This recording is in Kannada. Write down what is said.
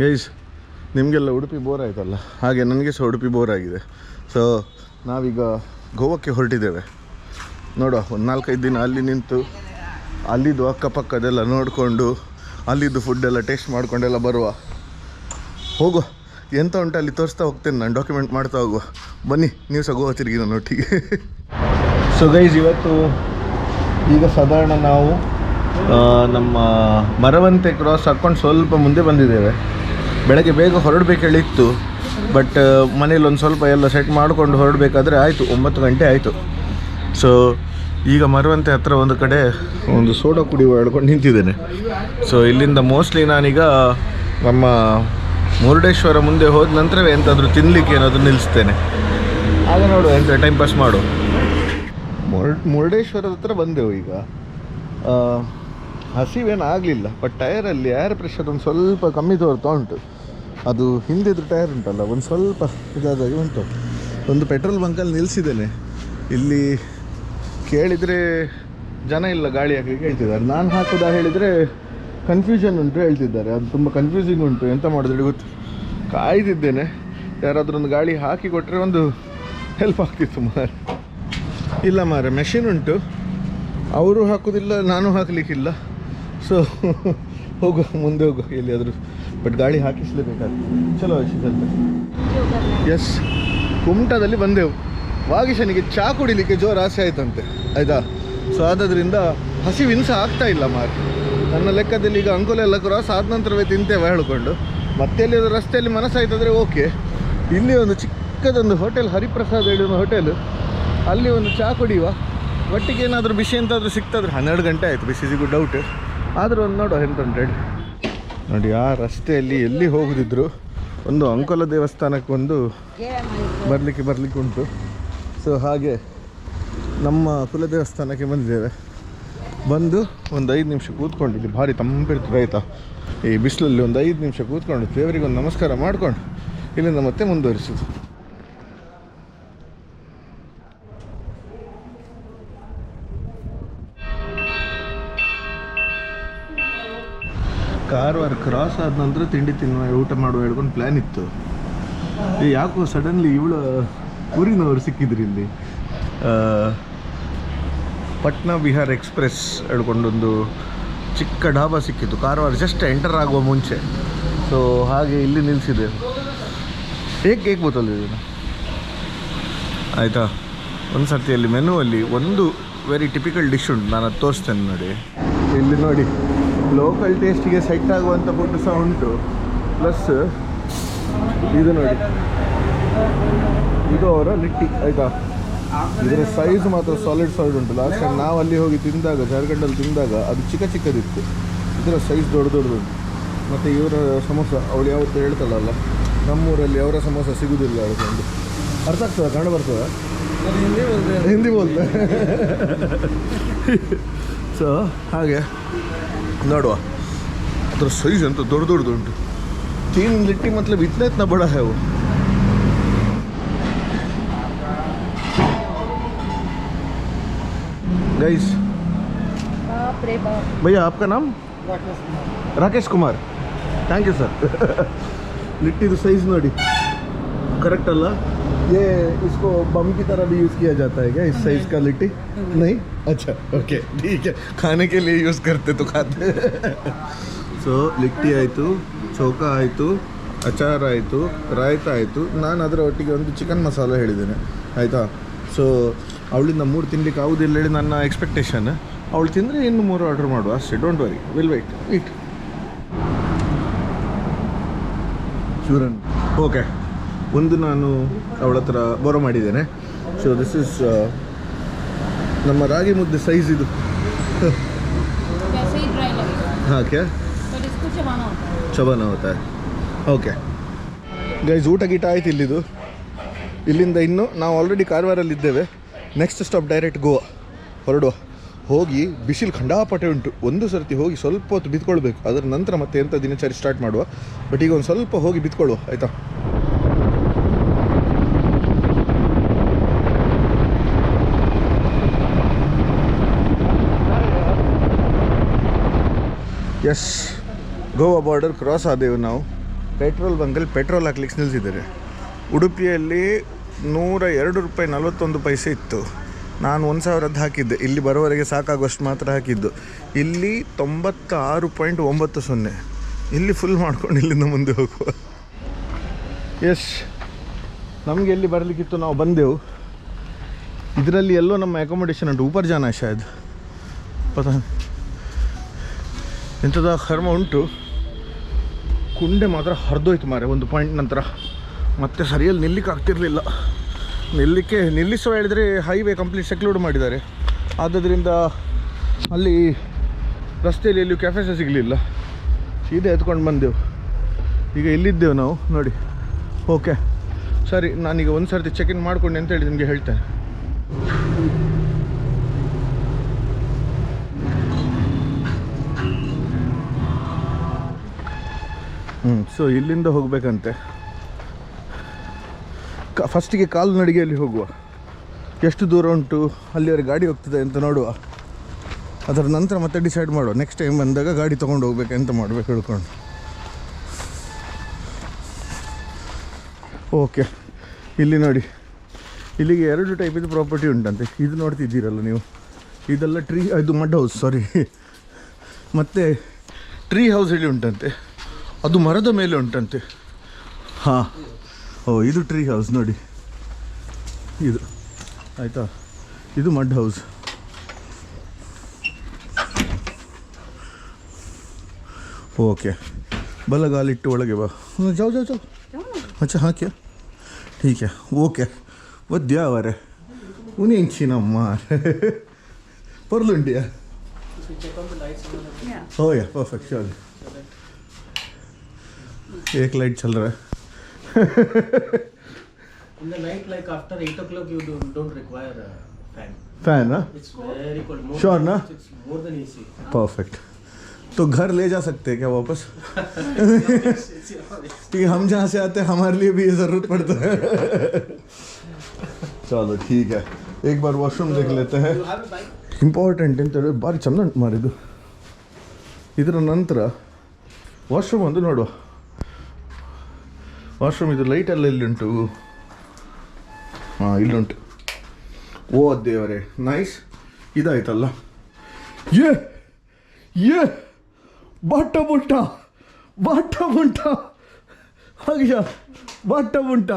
ಗೈಸ್ ನಿಮಗೆಲ್ಲ ಉಡುಪಿ ಬೋರ್ ಆಯಿತಲ್ಲ, ಹಾಗೆ ನನಗೆ ಸಹ ಉಡುಪಿ ಬೋರ್ ಆಗಿದೆ. ಸೊ ನಾವೀಗ ಗೋವಾಕ್ಕೆ ಹೊರಟಿದ್ದೇವೆ. ನೋಡುವ, ಒಂದು 4-5 ದಿನ ಅಲ್ಲಿ ನಿಂತು ಅಲ್ಲಿದ್ದು ಅಕ್ಕಪಕ್ಕದೆಲ್ಲ ನೋಡಿಕೊಂಡು ಅಲ್ಲಿದ್ದು ಫುಡ್ಡೆಲ್ಲ ಟೇಸ್ಟ್ ಮಾಡ್ಕೊಂಡೆಲ್ಲ ಬರುವ. ಹೋಗುವ, ಎಂತ ಉಂಟು ಅಲ್ಲಿ ತೋರಿಸ್ತಾ ಹೋಗ್ತೇನೆ, ನಾನು ಡಾಕ್ಯುಮೆಂಟ್ ಮಾಡ್ತಾ ಹೋಗುವ. ಬನ್ನಿ ನೀವು ಸಹ ಗೋವಾ ತಿರುಗಿ ನಾನು ಒಟ್ಟಿಗೆ. ಸೊ ಗೈಸ್, ಇವತ್ತು ಈಗ ಸಾಧಾರಣ ನಾವು ನಮ್ಮ ಮರವಂತೆ ಕ್ರಾಸ್ ಹಾಕ್ಕೊಂಡು ಸ್ವಲ್ಪ ಮುಂದೆ ಬಂದಿದ್ದೇವೆ. ಬೆಳಗ್ಗೆ ಬೇಗ ಹೊರಡಬೇಕು ಹೇಳಿತ್ತು, ಬಟ್ ಮನೇಲಿ ಒಂದು ಸ್ವಲ್ಪ ಎಲ್ಲ ಸೆಟ್ ಮಾಡಿಕೊಂಡು ಹೊರಡಬೇಕಾದ್ರೆ ಆಯಿತು 9 ಗಂಟೆ ಆಯಿತು. ಸೊ ಈಗ ಮರವಂತೆ ಹತ್ರ ಒಂದು ಕಡೆ ಒಂದು ಸೋಡಾ ಕುಡಿಯುವ ಹೇಳ್ಕೊಂಡು ನಿಂತಿದ್ದೇನೆ. ಸೊ ಇಲ್ಲಿಂದ ಮೋಸ್ಟ್ಲಿ ನಾನೀಗ ನಮ್ಮ ಮುರುಡೇಶ್ವರ ಮುಂದೆ ಹೋದ ನಂತರವೇ ಎಂತಾದರೂ ತಿನ್ನಲಿಕ್ಕೆ ಏನಾದರೂ ನಿಲ್ಲಿಸ್ತೇನೆ. ಆಗ ನೋಡು ಎಂತ ಟೈಮ್ ಪಾಸ್ ಮಾಡು. ಮುರುಡೇಶ್ವರದ ಹತ್ರ ಬಂದೆವು. ಈಗ ಹಸಿವೇನು ಆಗಲಿಲ್ಲ, ಬಟ್ ಟಯರಲ್ಲಿ ಏರ್ ಪ್ರೆಷರ್ ಒಂದು ಸ್ವಲ್ಪ ಕಮ್ಮಿ ತೋರ್ತಾ ಉಂಟು. ಅದು ಹಿಂದಿದ್ರು ಟೈರ್ ಉಂಟಲ್ಲ, ಒಂದು ಸ್ವಲ್ಪ ಇದಾದಾಗಿ ಉಂಟು. ಒಂದು ಪೆಟ್ರೋಲ್ ಬಂಕಲ್ಲಿ ನಿಲ್ಲಿಸಿದ್ದೇನೆ. ಇಲ್ಲಿ ಕೇಳಿದರೆ ಜನ ಇಲ್ಲ ಗಾಳಿ ಹಾಕಲಿಕ್ಕೆ ಹೇಳ್ತಿದ್ದಾರೆ. ನಾನು ಹಾಕೋದಾ ಹೇಳಿದರೆ ಕನ್ಫ್ಯೂಷನ್ ಉಂಟು ಹೇಳ್ತಿದ್ದಾರೆ. ಅದು ತುಂಬ ಕನ್ಫ್ಯೂಸಿಂಗ್ ಉಂಟು, ಎಂತ ಮಾಡಿದ್ರೆ ಗೊತ್ತು. ಕಾಯ್ದಿದ್ದೇನೆ, ಯಾರಾದರೂ ಒಂದು ಗಾಳಿ ಹಾಕಿ ಕೊಟ್ಟರೆ ಒಂದು ಹೆಲ್ಪ್ ಆಗ್ತಿತ್ತು ಮಾರೆ. ಇಲ್ಲ ಮಾರೆ, ಮೆಷಿನ್ ಉಂಟು, ಅವರು ಹಾಕೋದಿಲ್ಲ, ನಾನು ಹಾಕಲಿಕ್ಕಿಲ್ಲ. ಸೊ ಹೋಗು, ಮುಂದೆ ಹೋಗು ಎಲ್ಲಿಯಾದರೂ, ಬಟ್ ಗಾಳಿ ಹಾಕಿಸಲೇಬೇಕಾಗ್ತದೆ. ಚಲೋ ಸ್ವಲ್ಪ. ಎಸ್, ಕುಮಟಾದಲ್ಲಿ ಬಂದೆವು. ವಾಗೀಶನಿಗೆ ಚಹಾ ಕುಡಿಲಿಕ್ಕೆ ಜೋರು ಆಸೆ ಆಯ್ತಂತೆ, ಆಯಿತಾ. ಸೊ ಆದದ್ರಿಂದ ಹಸಿವಿನ ಸಹ ಆಗ್ತಾ ಇಲ್ಲ ಮಾರೆ. ನನ್ನ ಲೆಕ್ಕದಲ್ಲಿ ಈಗ ಅಂಕೋಲೆಲ್ಲ ಕ್ರಾಸ್ ಆದ ನಂತರವೇ ತಿಂತೇವೆ ಹೇಳ್ಕೊಂಡು, ಮತ್ತೆ ಎಲ್ಲಿಯಾದರೂ ರಸ್ತೆಯಲ್ಲಿ ಮನಸ್ಸಾಯ್ತಂದರೆ ಓಕೆ. ಇಲ್ಲಿ ಒಂದು ಚಿಕ್ಕದೊಂದು ಹೋಟೆಲ್, ಹರಿಪ್ರಸಾದ್ ಹೇಳಿ ಒಂದು ಹೋಟೆಲ್, ಅಲ್ಲಿ ಒಂದು ಚಹಾ ಕುಡಿಯುವ. ಒಟ್ಟಿಗೆ ಏನಾದರೂ ಬಿಸಿ ಎಂತಾದರೂ ಸಿಗ್ತಾದ್ರೆ. 12 ಗಂಟೆ ಆಯಿತು, ಬಿಸಿ ಸಿಗೋ ಡೌಟ್. ಆದರೂ ಒಂದು ನೋಡುವ ಎಂತ ಉಂಟು ನೋಡಿ. ಆ ರಸ್ತೆಯಲ್ಲಿ ಎಲ್ಲಿ ಹೋಗುದಿದ್ರು ಒಂದು ಅಂಕೋಲ ದೇವಸ್ಥಾನಕ್ಕೆ ಒಂದು ಬರಲಿಕ್ಕೆ ಉಂಟು. ಸೊ ಹಾಗೆ ನಮ್ಮ ಕುಲ ದೇವಸ್ಥಾನಕ್ಕೆ ಬಂದಿದ್ದೇವೆ. ಬಂದು ಒಂದು 5 ನಿಮಿಷ ಕೂತ್ಕೊಂಡಿದ್ವಿ. ಭಾರಿ ತಂಪಿರ್ತದೆ ಆಯಿತಾ. ಈ ಬಿಸಿಲಲ್ಲಿ ಒಂದು 5 ನಿಮಿಷ ಕೂತ್ಕೊಂಡು ದೇವರಿಗೆ ಒಂದು ನಮಸ್ಕಾರ ಮಾಡಿಕೊಂಡು ಇಲ್ಲಿಂದ ಮತ್ತೆ ಮುಂದುವರಿಸೋದು. ಕಾರವಾರ ಕ್ರಾಸ್ ಆದ ನಂತರ ತಿಂಡಿ ತಿನ್ನುವ, ಊಟ ಮಾಡುವ ಹೇಳ್ಕೊಂಡು ಪ್ಲ್ಯಾನ್ ಇತ್ತು. ಯಾಕೋ ಸಡನ್ಲಿ ಇವಳು ಊರಿನವರು ಸಿಕ್ಕಿದ್ರು ಇಲ್ಲಿ. ಪಟ್ನಾ ಬಿಹಾರ್ ಎಕ್ಸ್ಪ್ರೆಸ್ ಹೇಳ್ಕೊಂಡೊಂದು ಚಿಕ್ಕ ಡಾಬಾ ಸಿಕ್ಕಿತ್ತು ಕಾರವಾರ ಜಸ್ಟ್ ಎಂಟರ್ ಆಗುವ ಮುಂಚೆ. ಸೊ ಹಾಗೆ ಇಲ್ಲಿ ನಿಲ್ಲಿಸಿದೆ. ಹೇಗೆ ಗೊತ್ತಲ್ಲ ಆಯಿತಾ. ಒಂದು ಸರ್ತಿಯಲ್ಲಿ ಮೆನುವಲ್ಲಿ ಒಂದು ವೆರಿ ಟಿಪಿಕಲ್ ಡಿಶ್ ಉಂಟು, ನಾನು ಅದು ತೋರಿಸ್ತೇನೆ ನೋಡಿ. ಇಲ್ಲಿ ನೋಡಿ, ಲೋಕಲ್ ಟೇಸ್ಟಿಗೆ ಸೆಟ್ ಆಗುವಂಥ ಫುಡ್ ಸಹ ಉಂಟು. ಪ್ಲಸ್ ಇದು ನೋಡಿ, ಇದು ಅವರ ಲಿಟ್ಟಿ ಆಯಿತಾ. ಇದರ ಸೈಜ್ ಮಾತ್ರ ಸಾಲಿಡ್ ಉಂಟು. ಲಾಸ್ಟ್ ಟೈಮ್ ನಾವು ಅಲ್ಲಿ ಹೋಗಿ ತಿಂದಾಗ, ಜಾರ್ಖಂಡಲ್ಲಿ ತಿಂದಾಗ ಅದು ಚಿಕ್ಕದಿತ್ತು. ಇದರ ಸೈಜ್ ದೊಡ್ಡದುಂಟು. ಮತ್ತು ಇವರ ಸಮೋಸ, ಅವಳು ಯಾವತ್ತೂ ಹೇಳ್ತಾಳಲ್ಲ, ನಮ್ಮೂರಲ್ಲಿ ಅವರ ಸಮೋಸ ಸಿಗೋದಿಲ್ಲ ಹೇಳ್ಕೊಂಡು. ಅರ್ಥ ಆಗ್ತದೆ, ಕನ್ನಡ ಬರ್ತದೆ, ಹಿಂದಿ ಬೋಲ್ತೆ. ಸೊ ಹಾಗೆ ನೋಡುವ, ಅದರ ಸೈಜ್ ಅಂತ ದೊಡ್ಡದುಂಟು. 3 लिट्टी मतलब इतना बड़ा है वो. गाइस, भैया आपका नाम? Rakesh Kumar. Thank you sir. Litti तो साइज नोड़ी करेक्ट अल्ला. ये इसको बम की तरह भी यूज़ किया जाता है क्या, इस साइज का लिट्टी? नहीं, अच्छा ओके ठीक है, खाने के लिए यूज़ करते तो खाते. ಸೊ ಲಿಟ್ಟಿ ಆಯಿತು, ಚೌಕ ಆಯಿತು, ಅಚಾರ ಆಯಿತು, ರಾಯ್ತ ಆಯಿತು. ನಾನು ಅದರ ಒಟ್ಟಿಗೆ ಒಂದು ಚಿಕನ್ ಮಸಾಲ ಹೇಳಿದ್ದೇನೆ ಆಯಿತಾ. ಸೊ ಅವಳಿಂದ 3 ತಿನ್ಲಿಕ್ಕೆ ಆಗೋದಿಲ್ಲ ಹೇಳಿ ನನ್ನ ಎಕ್ಸ್ಪೆಕ್ಟೇಷನ್. ಅವಳು ತಿಂದರೆ ಇನ್ನು 3 ಆರ್ಡರ್ ಮಾಡುವ ಅಷ್ಟೇ. Don't worry, will wait. ಚೂರನ್ ಓಕೆ. ಒಂದು ನಾನು ಅವಳ ಹತ್ರ ಬರೋ ಮಾಡಿದ್ದೇನೆ. ಸೊ ದಿಸ್ ಇಸ್ ನಮ್ಮ ರಾಗಿ ಮುದ್ದೆ ಸೈಜ್ ಇದು. ಹಾಂ ಕ್ಯಾ ಚಬಾನ ಹೋಗ್ತಾ है. ಓಕೆ ಗೈಸ್, ಊಟ ಗೀಟ ಆಯ್ತು ಇಲ್ಲಿದು. ಇಲ್ಲಿಂದ ಇನ್ನು ನಾವು ಆಲ್ರೆಡಿ ಕಾರವಾರಲ್ಲಿದ್ದೇವೆ. ನೆಕ್ಸ್ಟ್ ಸ್ಟಾಪ್ ಡೈರೆಕ್ಟ್ ಗೋವಾ ಹೊರಡುವ. ಹೋಗಿ ಬಿಸಿಲು ಖಂಡಾಪಟೆ ಉಂಟು. ಒಂದು ಸರ್ತಿ ಹೋಗಿ ಸ್ವಲ್ಪ ಹೊತ್ತು ಬಿತ್ಕೊಳ್ಬೇಕು, ಅದರ ನಂತರ ಮತ್ತೆ ಎಂಥ ದಿನಚರಿ ಸ್ಟಾರ್ಟ್ ಮಾಡುವ. ಬಟ್ ಈಗ ಒಂದು ಸ್ವಲ್ಪ ಹೋಗಿ ಬಿತ್ಕೊಳ್ಳುವ ಆಯಿತಾ. ಎಸ್, ಗೋವಾ ಬಾರ್ಡರ್ ಕ್ರಾಸ್ ಆದೆವು ನಾವು. ಪೆಟ್ರೋಲ್ ಬಂಕಲ್ಲಿ ಪೆಟ್ರೋಲ್ ಹಾಕ್ಲಿಕ್ಕೆ ನಿಲ್ಲಿಸಿದ್ದಾರೆ. ಉಡುಪಿಯಲ್ಲಿ 102 ರೂಪಾಯಿ 41 ಪೈಸೆ ಇತ್ತು. ನಾನು 1000 ಹಾಕಿದ್ದೆ, ಇಲ್ಲಿ ಬರೋವರೆಗೆ ಸಾಕಾಗುವಷ್ಟು ಮಾತ್ರ ಹಾಕಿದ್ದು. ಇಲ್ಲಿ 96.90. ಇಲ್ಲಿ ಫುಲ್ ಮಾಡ್ಕೊಂಡು ಇಲ್ಲಿಂದ ಮುಂದೆ ಹೋಗುವ. ಎಸ್, ನಮಗೆ ಎಲ್ಲಿ ಬರಲಿಕ್ಕಿತ್ತು ನಾವು ಬಂದೆವು. ಇದರಲ್ಲಿ ಎಲ್ಲೋ ನಮ್ಮ ಅಕೊಮಡೇಷನ್ ಉಂಟು, ಊಪರ್ ಜಾನ ಶಾಯದ್ ಪತ ಎಂಥದ ಕರ್ಮ ಉಂಟು. ಕುಂಡೆ ಮಾತ್ರ ಹರಿದೋಯ್ತು ಮಾರೆ ಒಂದು ಪಾಯಿಂಟ್ ನಂತರ. ಮತ್ತೆ ಸರಿಯಲ್ಲಿ ನಿಲ್ಲಿಕ್ಕೆ ಆಗ್ತಿರಲಿಲ್ಲ. ನಿಲ್ಲಿಸುವ ಹೇಳಿದರೆ ಹೈವೇ ಕಂಪ್ಲೀಟ್ ಸೆಕ್ಲೂಡ್ ಮಾಡಿದ್ದಾರೆ. ಆದ್ದರಿಂದ ಅಲ್ಲಿ ರಸ್ತೆಯಲ್ಲಿ ಎಲ್ಲಿಯೂ ಕೆಫೆ ಸಹ ಸಿಗಲಿಲ್ಲ. ಸೀದಾ ಎತ್ಕೊಂಡು ಬಂದೆವು. ಈಗ ಇಲ್ಲಿದ್ದೇವೆ ನಾವು ನೋಡಿ. ಓಕೆ ಸರಿ, ನಾನೀಗ ಒಂದು ಸರ್ತಿ ಚೆಕ್ ಇನ್ ಮಾಡಿಕೊಂಡೆ ಅಂತೇಳಿ ನಿಮಗೆ ಹೇಳ್ತೇನೆ. ಸೊ ಇಲ್ಲಿಂದ ಹೋಗಬೇಕಂತೆ. ಫಸ್ಟಿಗೆ ಕಾಲ್ನಡಿಗೆಯಲ್ಲಿ ಹೋಗುವ. ಎಷ್ಟು ದೂರ ಉಂಟು ಅಲ್ಲಿವರೆಗೆ ಗಾಡಿ ಹೋಗ್ತದೆ ಅಂತ ನೋಡುವ. ಅದರ ನಂತರ ಮತ್ತೆ ಡಿಸೈಡ್ ಮಾಡುವ ನೆಕ್ಸ್ಟ್ ಟೈಮ್ ಬಂದಾಗ ಗಾಡಿ ತೊಗೊಂಡು ಹೋಗ್ಬೇಕು ಎಂತ ಮಾಡಬೇಕು ಹೇಳ್ಕೊಂಡು. ಓಕೆ, ಇಲ್ಲಿ ನೋಡಿ, ಇಲ್ಲಿಗೆ 2 ಟೈಪಿದು ಪ್ರಾಪರ್ಟಿ ಉಂಟಂತೆ. ಇದು ನೋಡ್ತಿದ್ದೀರಲ್ಲ ನೀವು, ಇದೆಲ್ಲ ಇದು ಮಡ್ ಹೌಸ್, ಸಾರಿ, ಮತ್ತು ಟ್ರೀ ಹೌಸ್ ಹೇಳಿ ಉಂಟಂತೆ. ಅದು ಮರದ ಮೇಲೆ ಉಂಟಂತೆ. ಹಾಂ, ಇದು ಟ್ರೀ ಹೌಸ್ ನೋಡಿ, ಇದು ಆಯಿತಾ. ಇದು ಮಡ್ ಹೌಸ್. ಓಕೆ, ಬಲಗಾಲಿಟ್ಟು ಒಳಗೆ ಬಾ. ಜಾವ್ ಜಾವ್ ಜಾವ್. अच्छा हाँ क्या ठीक है ओके वो दिया वारे उन्हें इंची ना मार पर लुंडिया oh yeah perfect चल एक लाइट चल रहा है in the night like after 8 o'clock you don't require a fan huh? It's very cold more sure na it's more than AC perfect तो घर ले जा सकते हैं क्या वापस क्योंकि हम जहाँ से आते हैं हमारे लिए भी ये ज़रूरत पड़ता है चलो ठीक है एक बार वॉशरूम देख लेते हैं ಇಂಪಾರ್ಟೆಂಟ್ ಅಂತೇಳಿ ಭಾರಿ ಚೆಂದ ಉಂಟು ಮಾರಿದ್ದು. ಇದರ ನಂತರ ವಾಶ್ರೂಮ್ ಒಂದು ನೋಡುವ. ವಾಶ್ರೂಮ್ ಇದು ಲೈಟೆಲ್ಲ ಇಲ್ಲುಂಟು. ಹಾಂ ಇಲ್ಲುಂಟು. ಓ ದೇವರೇ ನೈಸ್. ಇದಾಯ್ತಲ್ಲ. ಏ ಬಾಟ ಬುಂಟ ಹಾಗೆಯಾ ಬಾಟ ಬುಂಟ